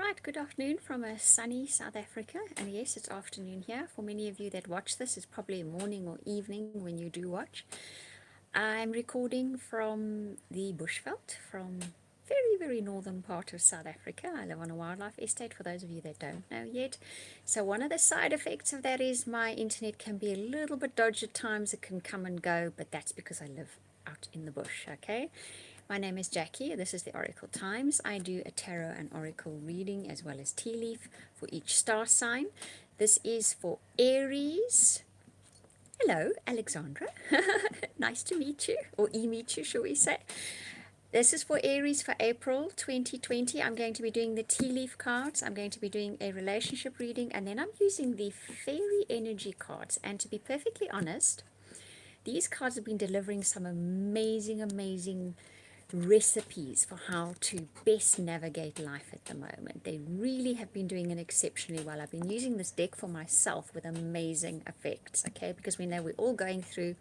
Right, good afternoon from a sunny South Africa, and yes, it's afternoon here. For many of you that watch this, it's probably morning or evening when you do watch. I'm recording from the bushveld, from very northern part of South Africa. I live on a wildlife estate, for those of you that don't know yet. So one of the side effects of that is my internet can be a little bit dodgy at times. It can come and go, but that's because I live out in the bush, okay? My name is Jackie. This is the Oracle Times. I do a tarot and oracle reading as well as tea leaf for each star sign. This is for Aries. Hello, Alexandra. Nice to meet you, or meet you, shall we say. This is for Aries for April 2020. I'm going to be doing the tea leaf cards. I'm going to be doing a relationship reading, and then I'm using the fairy energy cards. And to be perfectly honest, these cards have been delivering some amazing recipes for how to best navigate life at the moment. They really have been doing it exceptionally well. I've been using this deck for myself with amazing effects, okay, because we know we're all going through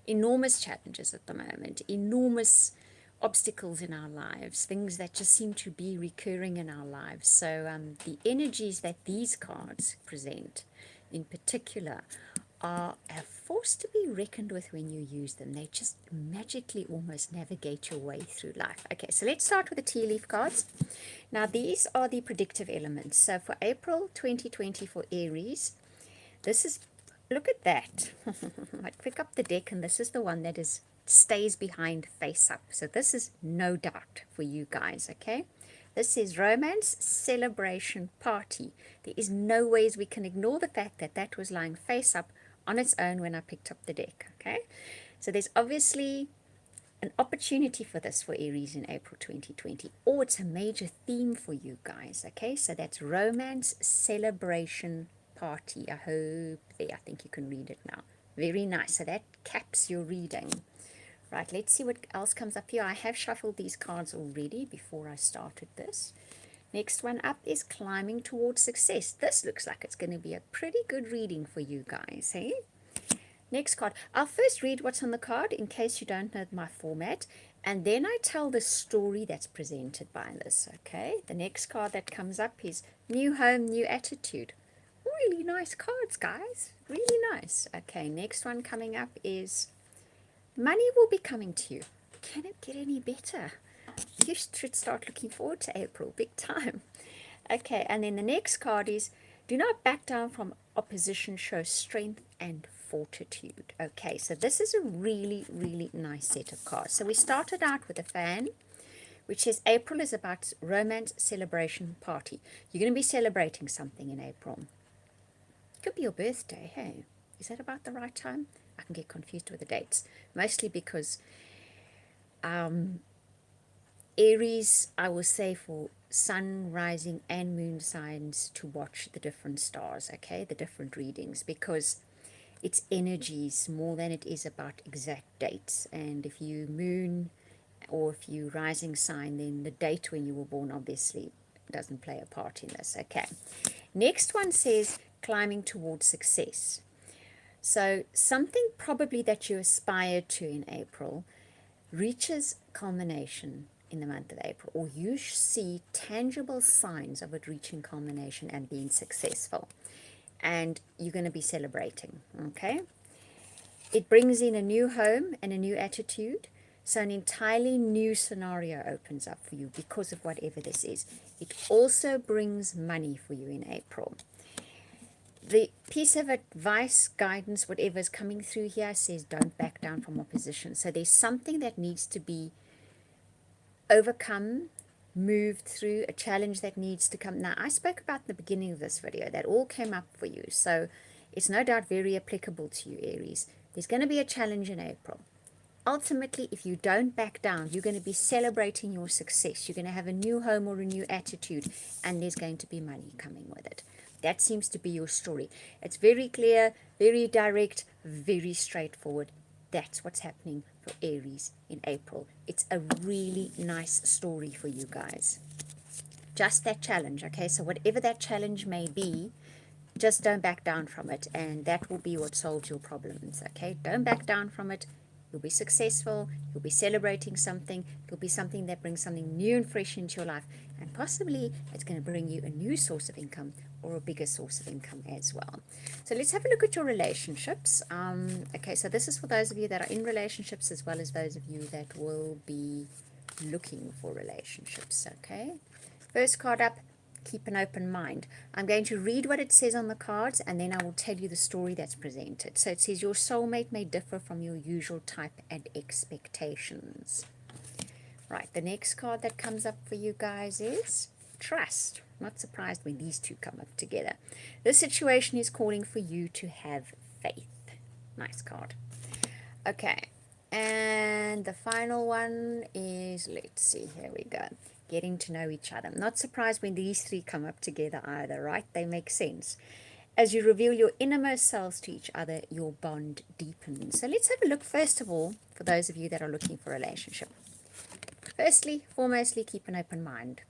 enormous challenges at the moment, enormous obstacles in our lives, things that just seem to be recurring in our lives. So the energies that these cards present in particular are a force to be reckoned with when you use them. They just magically almost navigate your way through life. Okay, so let's start with the tea leaf cards. Now these are the predictive elements. So for April 2020 for Aries, this is, look at that. I pick up the deck and this is the one that is stays behind face up. So this is no doubt for you guys, okay? This is romance, celebration, party. There is no ways we can ignore the fact that that was lying face up on its own when I picked up the deck, okay? So there's obviously an opportunity for this for Aries in April 2020, or it's a major theme for you guys, okay? So that's romance, celebration, party. I hope there, I think you can read it now. Very nice. So that caps your reading. Right, let's see what else comes up here. I have shuffled these cards already before I started this. Next one up is climbing towards success. This looks like it's going to be a pretty good reading for you guys, hey? Next card. I'll first read what's on the card in case you don't know my format, and then I tell the story that's presented by this, okay? The next card that comes up is new home, new attitude. Really nice cards, guys. Really nice. Okay, next one coming up is money will be coming to you. Can it get any better? You should start looking forward to April, big time. Okay, and then the next card is do not back down from opposition, show strength and fortitude. Okay, so this is a really nice set of cards. So we started out with a fan, which says April is about romance, celebration, party. You're going to be celebrating something in April. Could be your birthday, hey? Is that about the right time? I can get confused with the dates, mostly because Aries, I will say for sun, rising, and moon signs to watch the different stars, okay, the different readings, because it's energies more than it is about exact dates. And if you moon or if you rising sign, then the date when you were born obviously doesn't play a part in this, okay. Next one says climbing towards success. So something probably that you aspire to in April reaches culmination in the month of April, or you see tangible signs of it reaching culmination and being successful. And you're going to be celebrating, okay? It brings in a new home and a new attitude. So an entirely new scenario opens up for you because of whatever this is. It also brings money for you in April. The piece of advice, guidance, whatever is coming through here says don't back down from opposition. So there's something that needs to be overcome, moved through, a challenge that needs to come. Now, I spoke about in the beginning of this video that all came up for you. So it's no doubt very applicable to you, Aries. There's going to be a challenge in April. Ultimately, if you don't back down, you're going to be celebrating your success. You're going to have a new home or a new attitude, and there's going to be money coming with it. That seems to be your story. It's very clear, very direct, very straightforward. That's what's happening for Aries in April. It's a really nice story for you guys. Just that challenge, okay? So whatever that challenge may be, just don't back down from it, and that will be what solves your problems, okay? Don't back down from it. You'll be successful. You'll be celebrating something. It'll be something that brings something new and fresh into your life, And possibly it's going to bring you a new source of income or a bigger source of income as well. So let's have a look at your relationships. Okay, so this is for those of you that are in relationships as well as those of you that will be looking for relationships. Okay, first card up, keep an open mind. I'm going to read what it says on the cards and then I will tell you the story that's presented. So it says your soulmate may differ from your usual type and expectations. Right, the next card that comes up for you guys is trust. Not surprised when these two come up together. This situation is calling for you to have faith. Nice card. Okay, and the final one is, let's see, here we go. Getting to know each other. Not surprised when these three come up together either, right? They make sense. As you reveal your innermost selves to each other, your bond deepens. So let's have a look, first of all, for those of you that are looking for a relationship. Firstly, foremostly, keep an open mind.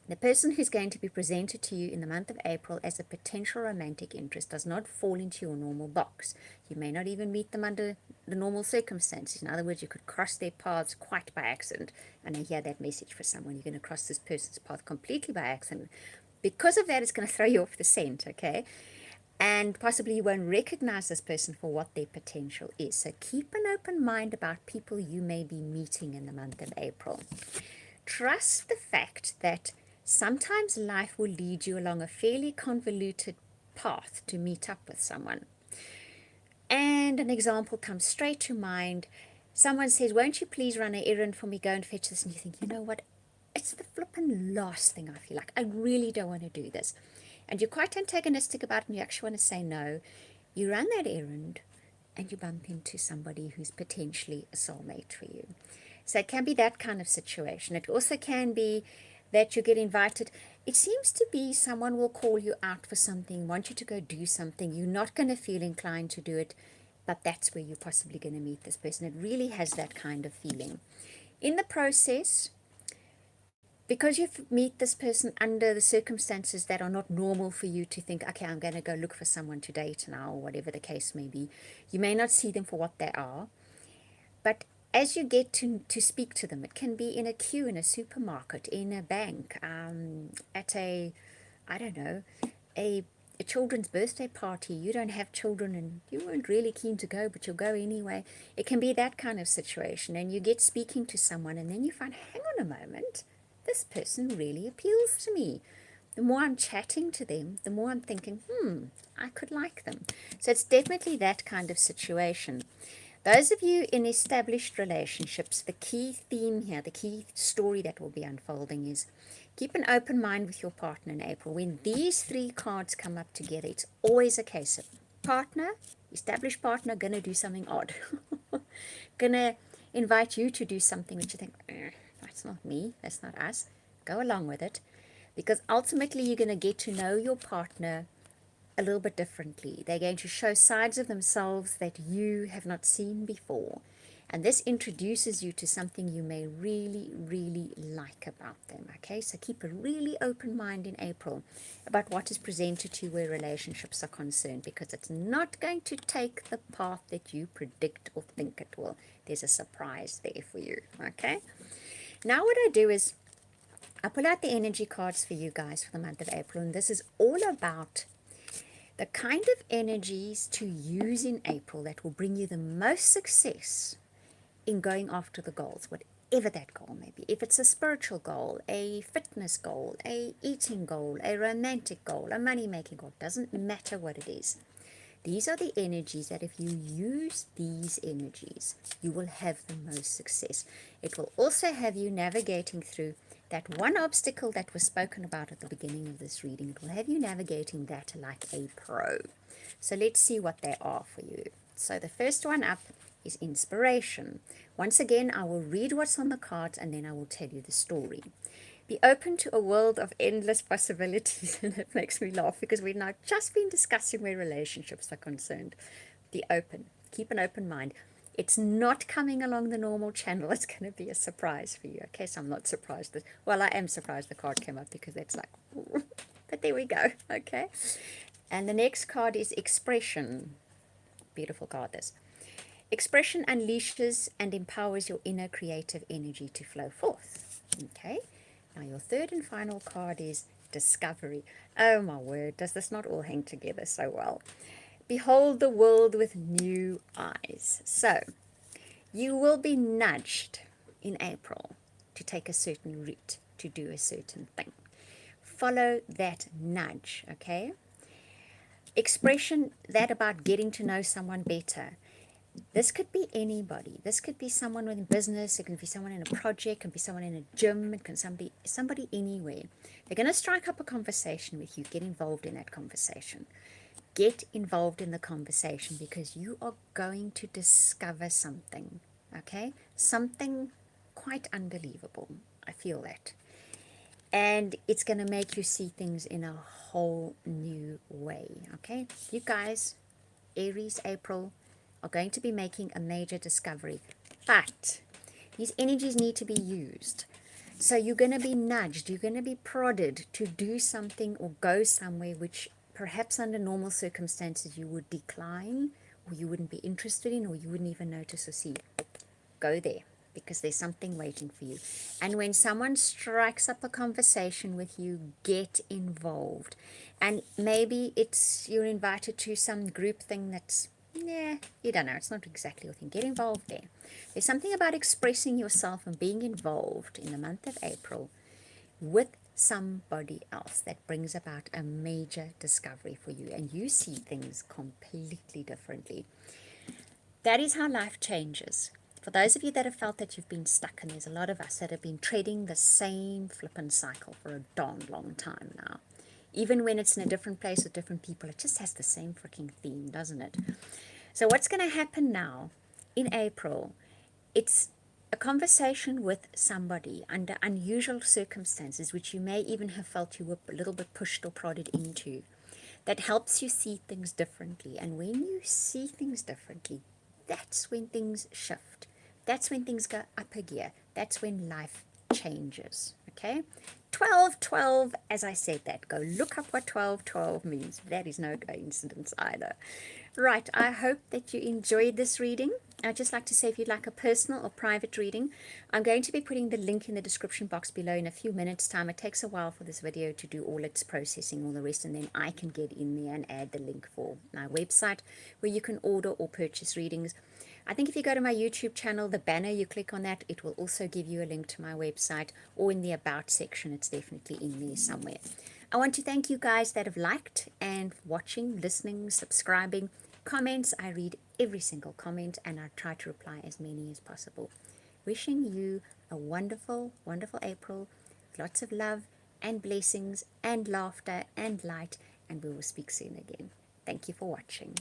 The person who's going to be presented to you in the month of April as a potential romantic interest does not fall into your normal box. You may not even meet them under the normal circumstances. In other words, you could cross their paths quite by accident. And I hear that message for someone. You're going to cross this person's path completely by accident. Because of that, it's going to throw you off the scent, okay? And possibly you won't recognize this person for what their potential is. So keep an open mind about people you may be meeting in the month of April. Trust the fact that sometimes life will lead you along a fairly convoluted path to meet up with someone. And an example comes straight to mind. Someone says, won't you please run an errand for me, go and fetch this? And you think, you know what? It's the flippin' last thing I feel like. I really don't want to do this. And you're quite antagonistic about it and you actually want to say no. You run that errand and you bump into somebody who's potentially a soulmate for you. So it can be that kind of situation. It also can be that you get invited. It seems to be someone will call you out for something, want you to go do something. You're not going to feel inclined to do it, but that's where you're possibly going to meet this person. It really has that kind of feeling. In the process, because you meet this person under the circumstances that are not normal for you to think, okay, I'm going to go look for someone to date now, or whatever the case may be, you may not see them for what they are. But as you get to speak to them, it can be in a queue in a supermarket, in a bank, at a, I don't know, a children's birthday party. You don't have children and you weren't really keen to go, but you'll go anyway. It can be that kind of situation. And you get speaking to someone and then you find, hang on a moment, this person really appeals to me. The more I'm chatting to them, the more I'm thinking, I could like them. So it's definitely that kind of situation. Those of you in established relationships, the key theme here, the key story that will be unfolding is keep an open mind with your partner in April. When these three cards come up together, it's always a case of partner, established partner, going to do something odd. Going to invite you to do something which you think, that's not me, that's not us. Go along with it. Because ultimately you're going to get to know your partner a little bit differently. They're going to show sides of themselves that you have not seen before. And this introduces you to something you may really, really like about them. Okay, so keep a really open mind in April about what is presented to you where relationships are concerned, because it's not going to take the path that you predict or think it will. There's a surprise there for you. Okay, now what I do is I pull out the energy cards for you guys for the month of April, and this is all about the kind of energies to use in April that will bring you the most success in going after the goals, whatever that goal may be. If it's a spiritual goal, a fitness goal, a eating goal, a romantic goal, a money-making goal, doesn't matter what it is. These are the energies that if you use these energies, you will have the most success. It will also have you navigating through that one obstacle that was spoken about at the beginning of this reading. It will have you navigating that like a pro. So let's see what they are for you. So the first one up is inspiration. Once again, I will read what's on the cards and then I will tell you the story. Be open to a world of endless possibilities. And it makes me laugh because we've now just been discussing where relationships are concerned. Be open. Keep an open mind. It's not coming along the normal channel. It's going to be a surprise for you. Okay, so I'm not surprised. Well, I am surprised the card came up because it's like, but there we go. Okay. And the next card is expression. Beautiful card, this. Expression unleashes and empowers your inner creative energy to flow forth. Okay. Now, your third and final card is discovery. Oh my word, does this not all hang together so well? Behold the world with new eyes. So, you will be nudged in April to take a certain route, to do a certain thing. Follow that nudge, okay? Expression that about getting to know someone better. This could be anybody. This could be someone in business. It can be someone in a project. It can be someone in a gym. It can somebody anywhere. They're going to strike up a conversation with you. Get involved in that conversation. Get involved in the conversation because you are going to discover something. Okay? Something quite unbelievable. I feel that. And it's going to make you see things in a whole new way. Okay? You guys, Aries, April, are going to be making a major discovery. But these energies need to be used. So you're going to be nudged, you're going to be prodded to do something or go somewhere which perhaps under normal circumstances you would decline or you wouldn't be interested in or you wouldn't even notice or see. Go there because there's something waiting for you. And when someone strikes up a conversation with you, get involved. And maybe it's you're invited to some group thing that's, you don't know, it's not exactly your thing. Get involved there. There's something about expressing yourself and being involved in the month of April with somebody else that brings about a major discovery for you. And you see things completely differently. That is how life changes. For those of you that have felt that you've been stuck, and there's a lot of us that have been treading the same flippin' cycle for a darn long time now. Even when it's in a different place with different people, it just has the same freaking theme, doesn't it? So what's going to happen now in April, it's a conversation with somebody under unusual circumstances, which you may even have felt you were a little bit pushed or prodded into, that helps you see things differently. And when you see things differently, that's when things shift. That's when things go up a gear. That's when life changes. Okay? 1212, as I said that. Go look up what 1212 means. That is no coincidence either. Right, I hope that you enjoyed this reading. I'd just like to say if you'd like a personal or private reading, I'm going to be putting the link in the description box below in a few minutes' time. It takes a while for this video to do all its processing, all the rest, and then I can get in there and add the link for my website where you can order or purchase readings. I think if you go to my YouTube channel, the banner, you click on that, it will also give you a link to my website, or in the About section, it's definitely in there somewhere. I want to thank you guys that have liked and watching, listening, subscribing, comments. I read every single comment and I try to reply as many as possible. Wishing you a wonderful, wonderful April, lots of love and blessings and laughter and light, and we will speak soon again. Thank you for watching.